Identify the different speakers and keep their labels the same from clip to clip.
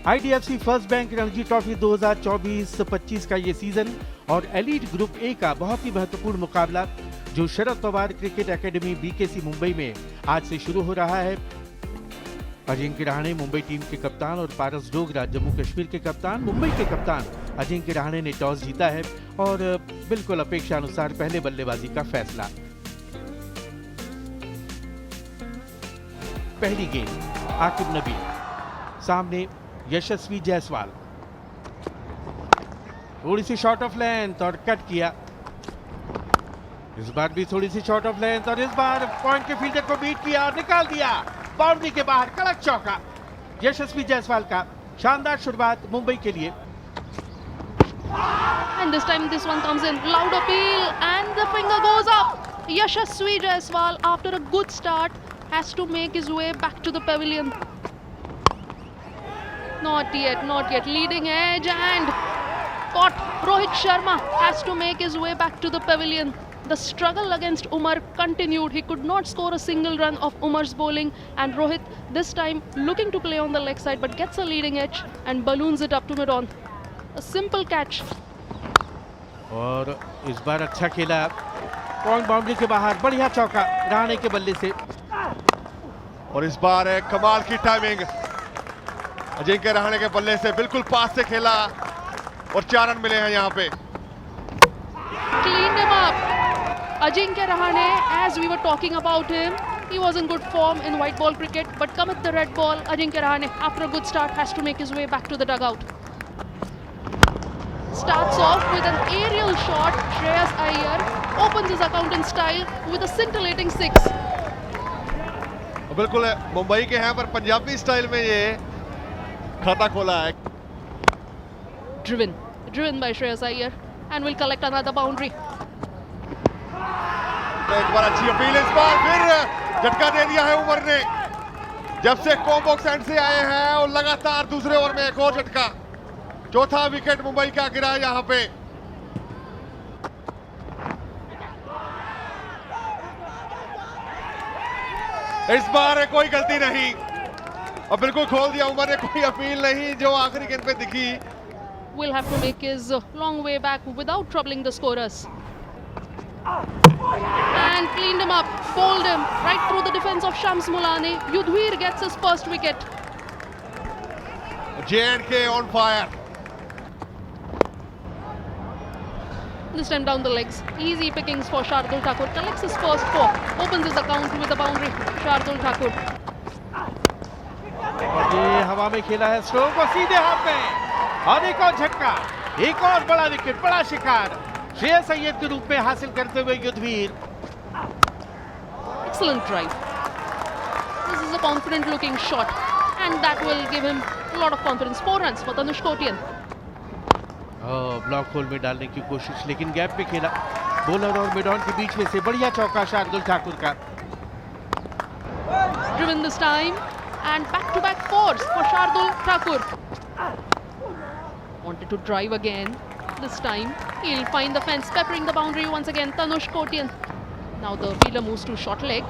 Speaker 1: IDFC first bank Ranji trophy 2024-25 का ये season और एलीट ग्रुप ए का बहुत ही महत्वपूर्ण मुकाबला जो Sharad Pawar cricket academy BKC Mumbai में आज से शुरू हो रहा है। अजिंक्य रहाणे मुंबई टीम के कप्तान और पारस डोगरा जम्मू कश्मीर के कप्तान। मुंबई के कप्तान अजिंक्य रहाणे ने टॉस जीता है और बिल्कुल अपेक्षा अनुसार पहले बल्लेबाजी का फैसला। पहली गेंद आकिब नबी, सामने यशस्वी जायसवाल, थोड़ी सी शॉर्ट ऑफ लेंथ और कट किया। इस बार भी थोड़ी सी शॉर्ट ऑफ लेंथ और इस बार पॉइंट के फील्डर को बीट किया और निकाल दिया बाउंड्री के बाहर। कड़क चौका यशस्वी जायसवाल का। शानदार शुरुआत मुंबई के लिए।
Speaker 2: And this time this one comes in. Loud appeal and the finger goes up. Yashasvi Jaiswal after a good start has to make his way back to the pavilion. Not yet, not yet. Leading edge and caught. Rohit Sharma has to make his way back to the pavilion. The struggle against Umar continued. He could not score a single run of Umar's bowling, and Rohit this time looking to play on the leg side but gets a leading edge and balloons it up to mid-on. A simple catch.
Speaker 1: और इस बार अच्छा खेला, point boundary के बाहर। बढ़िया चौका रहाणे के बल्ले से।
Speaker 3: और इस बार कमाल की टाइमिंग अजिंक्य रहाणे के बल्ले से, बिल्कुल पास से खेला और 4 रन मिले हैं यहाँ पे।
Speaker 2: Cleaned him up. Ajinkya Rahane, as we were talking about him, he was in good form in white ball cricket, but come at the red ball, Ajinkya Rahane, after a good start, has to make his way back to the dugout. Starts off with an aerial shot. Shreyas Iyer opens his account in style with a scintillating 6.
Speaker 3: बिल्कुल मुंबई के हैं पर Punjabi style में ये खाता खोला है।
Speaker 2: Driven by Shreyas Iyer and will collect another boundary.
Speaker 3: एक बार अच्छी अपील, इस बार फिर झटका दे दिया है उमर ने। जब से कॉम्बॉक्स एंड से आए हैं और लगातार दूसरे ओवर में एक और झटका। चौथा विकेट मुंबई का गिरा है यहाँ पे। इस बार कोई गलती नहीं और बिल्कुल खोल दिया उमर ने, कोई अपील नहीं जो आखिरी गेंद पे दिखी।
Speaker 2: Will have to make his long way back without troubling the scorers. And cleaned him up, bowled him right through the defense of Shams Mulani. Yudhvir gets his first wicket.
Speaker 3: J&K on fire.
Speaker 2: This time down the legs. Easy pickings for Shardul Thakur. Collects his first 4. Opens his account with a boundary. Shardul Thakur.
Speaker 1: और ये हवा में खेला है stroke और सीधे हाथ में। और एक और झटका, एक और बड़ा विकेट, बड़ा शिकार श्रेयस अय्यर के रूप में हासिल करते हुए Yudhvir.
Speaker 2: Excellent drive. This is a confident looking shot and that will give him a lot of confidence. 4 runs for Tanush Kotian.
Speaker 1: Block whole में डालने की कोशिश, लेकिन गैप पे खेला। बॉलर और मिड ऑन के बीच में से बढ़िया चौका शार्दुल ठाकुर का।
Speaker 2: Driven this time and back-to-back 4s for Shardul Thakur. Wanted to drive again. This time he'll find the fence, peppering the boundary once again. Tanush Kotian. Now the fielder moves to short leg.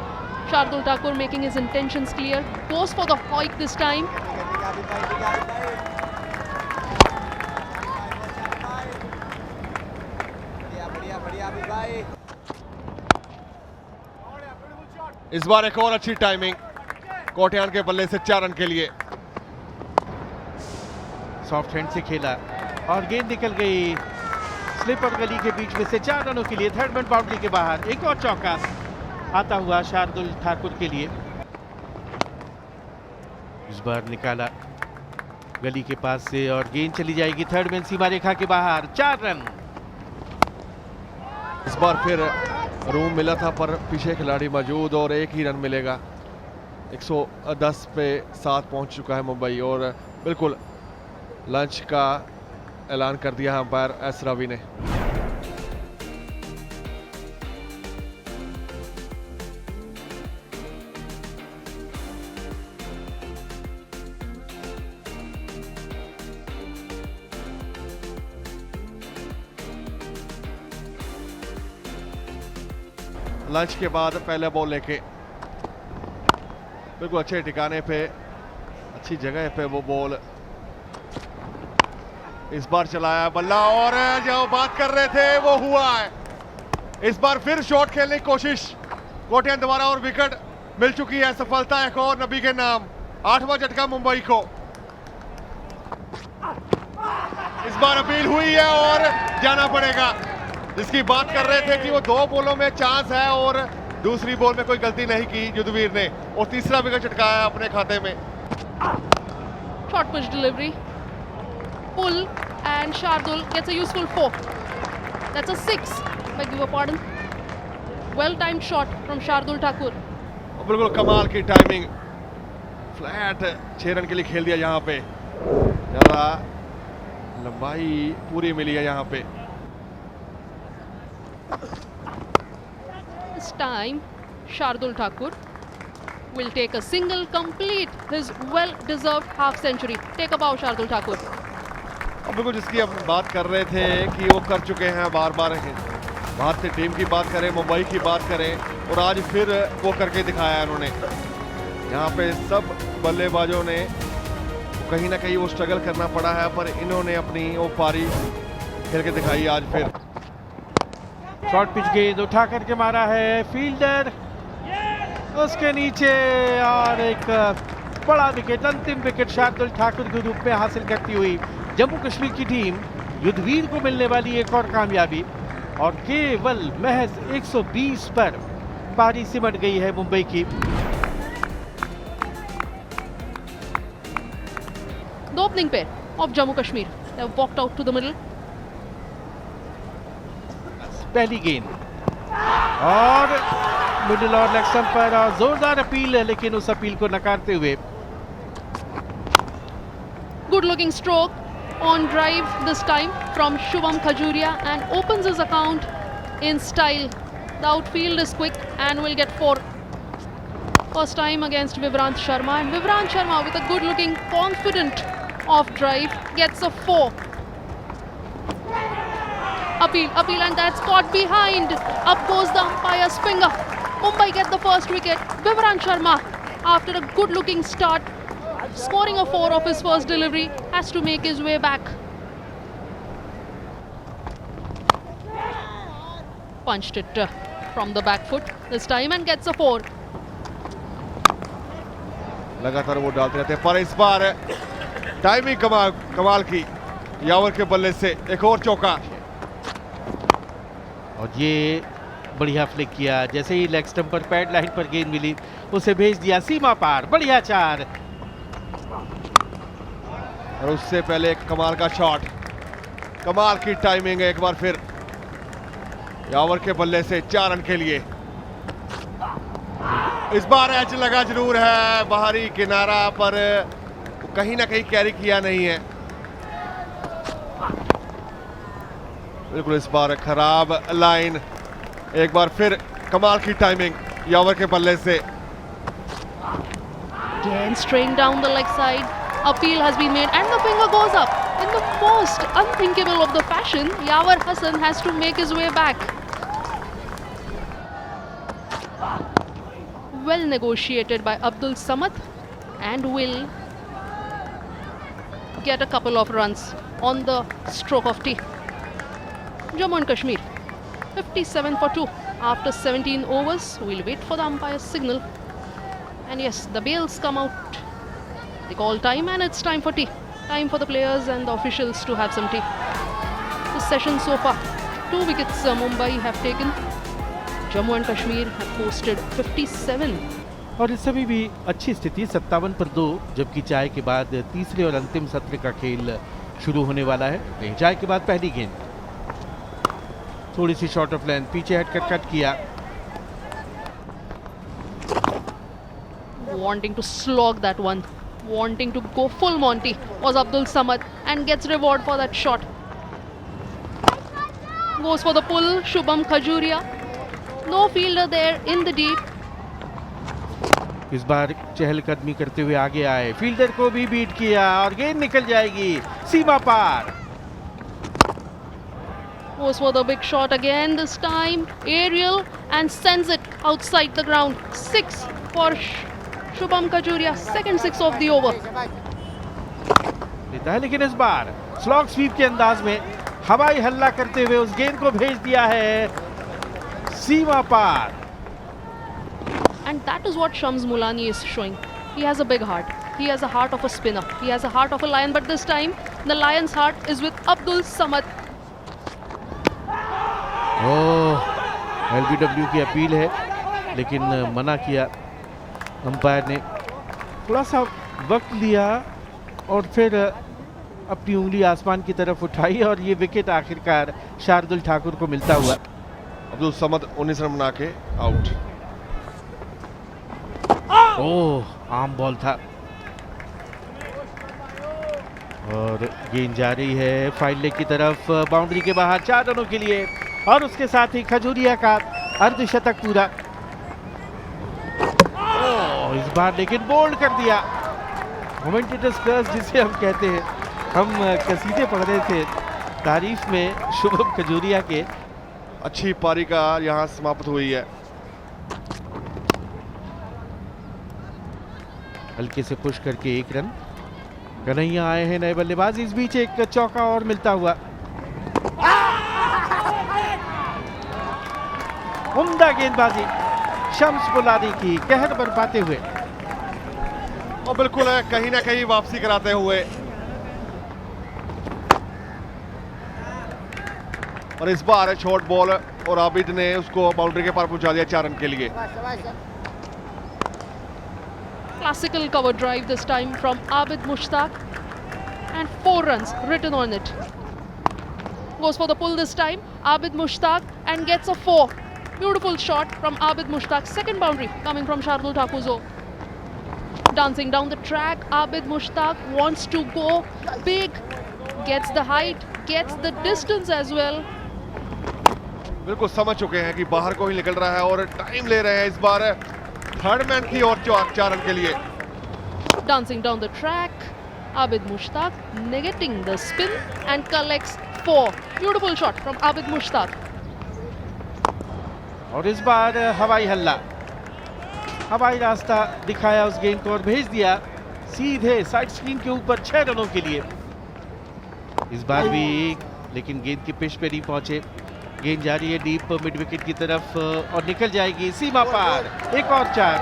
Speaker 2: Shardul Thakur making his intentions clear. Goes for the hoik this time.
Speaker 3: इस बार एक और अच्छी timing Kotian के बल्ले से 4 run के लिए।
Speaker 1: Soft hand से खेला और गेंद निकल गई स्लिप और गली के बीच में से। 4 रनों के लिए थर्ड मैन बाउंड्री के बाहर। एक और चौका आता हुआ शार्दुल ठाकुर के लिए। इस बार निकाला गली के पास से और गेंद चली जाएगी थर्ड मैन सीमा रेखा के बाहर। 4 रन।
Speaker 3: इस बार फिर रूम मिला था पर पीछे खिलाड़ी मौजूद और 1 ही रन मिलेगा। 110 पे 7 पहुंच चुका है मुंबई और बिल्कुल लंच का ऐलान कर दिया है अंपायर एस रवि ने। लंच के बाद पहले बॉल लेके बिल्कुल अच्छे ठिकाने पे, अच्छी जगह पे वो बॉल इस बार चलाया बल्ला और जो बात कर रहे थे वो हुआ है। इस बार फिर शॉट खेलने की कोशिश, कोटियां दोबारा और विकेट मिल चुकी है। सफलता एक और नबी के नाम, 8वां झटका मुंबई को। इस बार अपील हुई है और जाना पड़ेगा। जिसकी बात कर रहे थे कि वो 2 बॉलों में चांस है और दूसरी बॉल में कोई गलती नहीं की युद्धवीर ने और तीसरा विकेट चटकाया अपने खाते में।
Speaker 2: Short pitch delivery. Pull and Shardul gets a useful 4. That's a 6. Beg your pardon. Well timed shot from Shardul Thakur.
Speaker 3: और बिल्कुल कमाल की टाइमिंग, फ्लैट 6 रन के लिए खेल दिया। यहाँ पे ज़्यादा लंबाई पूरी मिली है यहाँ पे।
Speaker 2: This time, Shardul Thakur will take a single, complete his well-deserved half century. Take a bow, Shardul Thakur.
Speaker 3: और बिल्कुल जिसकी हम बात कर रहे थे कि वो कर चुके हैं बार बार। भारतीय टीम की बात करें, मुंबई की बात करें और आज फिर वो करके दिखाया उन्होंने। यहाँ पे सब बल्लेबाजों ने कहीं ना कहीं वो स्ट्रगल करना पड़ा है, पर इन्होंने अपनी वो पारी खेल के दिखाई आज फिर।
Speaker 1: शॉर्ट पिच गेंद उठा करके मारा है फील्डर उसके नीचे और एक बड़ा विकेट, अंतिम विकेट शार्दुल ठाकुर के रूप में हासिल करती हुई जम्मू कश्मीर की टीम युद्धवीर को मिलने वाली एक और कामयाबी और केवल महज 120 पर पारी सिमट गई है मुंबई की।
Speaker 2: The opening pair of Jammu Kashmir. They have walked out to the middle.
Speaker 1: पहली गेंद और मिडिल और लेग स्टंप पर और जोरदार अपील है, लेकिन उस अपील को नकारते हुए
Speaker 2: Good looking stroke on drive this time from Shubham Khajuria and opens his account in style. The outfield is quick and will get 4. First time against Vivrant Sharma, and Vivrant Sharma with a good looking confident off drive gets a 4. Appeal and that's caught behind. Up goes the umpire's finger. Mumbai get the first wicket. Vivrant Sharma, after a good looking start, scoring a 4 of his first delivery, has to make his way back. Punched it from the back foot this time and gets a 4.
Speaker 3: लगातार वो डालते रहते हैं, पर इस बार timing कमाल की। यावर के बल्ले से एक और चौका
Speaker 1: और ये बढ़िया फ्लिक किया। जैसे ही लेग स्टंप पर पैड लाइन पर गेंद मिली उसे भेज दिया सीमा पार। बढ़िया 4
Speaker 3: और उससे पहले एक कमाल का शॉट, कमाल की टाइमिंग है। एक बार फिर यावर के बल्ले से 4 रन के लिए। इस बार एज लगा जरूर है बाहरी किनारा, पर कहीं ना कहीं कैरी किया नहीं है। बिल्कुल इस बार खराब लाइन। एक बार फिर कमाल की टाइमिंग यावर के बल्ले से।
Speaker 2: Again straying down the leg side. Appeal has been made and the finger goes up. In the most unthinkable of the fashion, Yavar Hassan has to make his way back. Well negotiated by Abdul Samad and will get a couple of runs on the stroke of tea. Jammu and Kashmir 57 for 2 after 17 overs. We'll wait for the umpire's signal. And yes, the bails come out. They call time and it's time for tea. Time for the players and the officials to have some tea. This session so far, 2 wickets Mumbai have taken. Jammu and Kashmir have posted 57.
Speaker 1: और इस समय भी अच्छी स्थिति 57 पर 2, जबकि चाय के बाद तीसरे और अंतिम सत्र का खेल शुरू होने वाला है। चाय के बाद पहली गेंद थोड़ी सी शॉर्ट ऑफ लेंथ, पीछे हटकर कट किया।
Speaker 2: Wanting to slog that one, wanting to go full Monty was Abdul Samad and gets reward for that shot. Goes for the pull, Shubham Khajuria. No fielder there in the deep.
Speaker 1: इस बार चहलकदमी करते हुए आगे आए, fielder को भी beat किया और गेंद निकल जाएगी सीमा पार।
Speaker 2: Goes for the big shot again, this time aerial and sends it outside the ground. 6 for Shubham Khajuria, second 6 of the over.
Speaker 1: सकता है, लेकिन इस बार स्लॉग स्वीप के अंदाज में हवाई हल्ला करते हुए उस गेंद को भेज दिया है सीमा पार।
Speaker 2: And that is what Shams Mulani is showing. He has a big heart. He has a heart of a spinner. He has a heart of a lion. But this time, the lion's heart is with Abdul Samad.
Speaker 1: LBW की appeal है, लेकिन मना किया umpire ने। थोड़ा सा वक्त लिया और फिर अपनी उंगली आसमान की तरफ उठाई और ये विकेट आखिरकार शार्दुल ठाकुर को मिलता हुआ।
Speaker 3: अब्दुल समद 19 रन बना के आउट।
Speaker 1: आम बॉल था और गेंद जा रही है फाइल लेग की तरफ, बाउंड्री के बाहर 4 रनों के लिए और उसके साथ ही खजूरिया का अर्धशतक पूरा। इस बार लेकिन बोल्ड कर दिया। मोमेंटस प्लस जिसे हम कहते हैं, हम कसीदे पढ़ रहे थे तारीफ में शुभम खजूरिया के।
Speaker 3: अच्छी पारी का यहाँ समाप्त हुई है।
Speaker 1: हल्के से पुश करके 1 रन। कन्हैया आए हैं नए बल्लेबाज, इस बीच एक चौका और मिलता हुआ। उम्दा गेंदबाजी शम्स बुलानी की कहर बरपाते हुए
Speaker 3: और बिल्कुल कहीं ना कहीं वापसी कराते हुए। और इस बार शॉर्ट बॉल और आबिद ने उसको बाउंड्री के पार पहुंचा दिया 4 रन के लिए।
Speaker 2: Classical cover drive this time from Abid Mushtaq and 4 runs written on it. Goes for the pull this time, Abid Mushtaq, and gets a 4. Beautiful shot from Abid Mushtaq. Second boundary coming from Shardul Thakur's over. Dancing down the track, Abid Mushtaq wants to go big, gets the height, gets the distance as well.
Speaker 3: बिल्कुल समझ चुके हैं कि बाहर को ही निकल रहा है और टाइम ले रहे हैं इस बार थर्ड मैन की और 4 रन के लिए।
Speaker 2: Dancing down the track, Abid Mushtaq negating the spin and collects 4. Beautiful shot from Abid Mushtaq.
Speaker 1: और इस बार हवाई हल्ला, हवाई रास्ता दिखाया उस गेंद को और भेज दिया सीधे साइड स्क्रीन के ऊपर 6 रनों के लिए। इस बार भी लेकिन गेंद की पिच पे नहीं पहुंचे। गेंद जा रही है डीप मिड विकेट की तरफ और निकल जाएगी सीमा पार। एक और 4।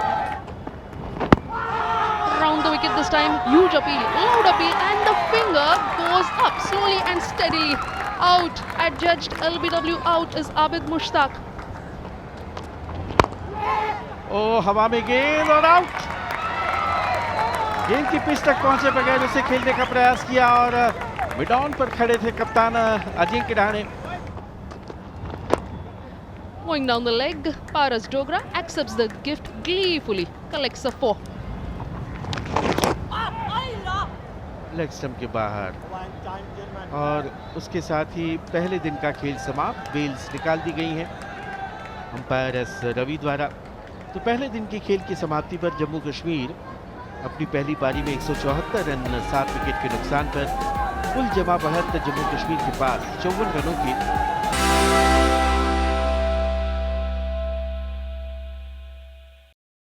Speaker 2: Round the wicket this time, huge appeal, loud appeal, and the finger goes up slowly and steadily. Out, adjudged LBW out is Abid Mushtaq.
Speaker 1: हवा में गेंद और आउट। गेंद की पिच तक पहुंचे बगैर उसे खेलने का प्रयास किया और मिड ऑन पर खड़े थे कप्तान Ajinkya Rahane.
Speaker 2: Going down the leg, Paras Dogra accepts the gift gleefully, collects a 4.
Speaker 1: Leg stump के बाहर और उसके साथ ही पहले दिन का खेल समाप्त। बेल्स निकाल दी गई हैं अंपायर एस रवि द्वारा। तो पहले दिन की खेल की समाप्ति पर जम्मू कश्मीर अपनी पहली पारी में 174 रन 7 विकेट के नुकसान पर कुल जमा बढ़त जम्मू कश्मीर के पास 54 रनों की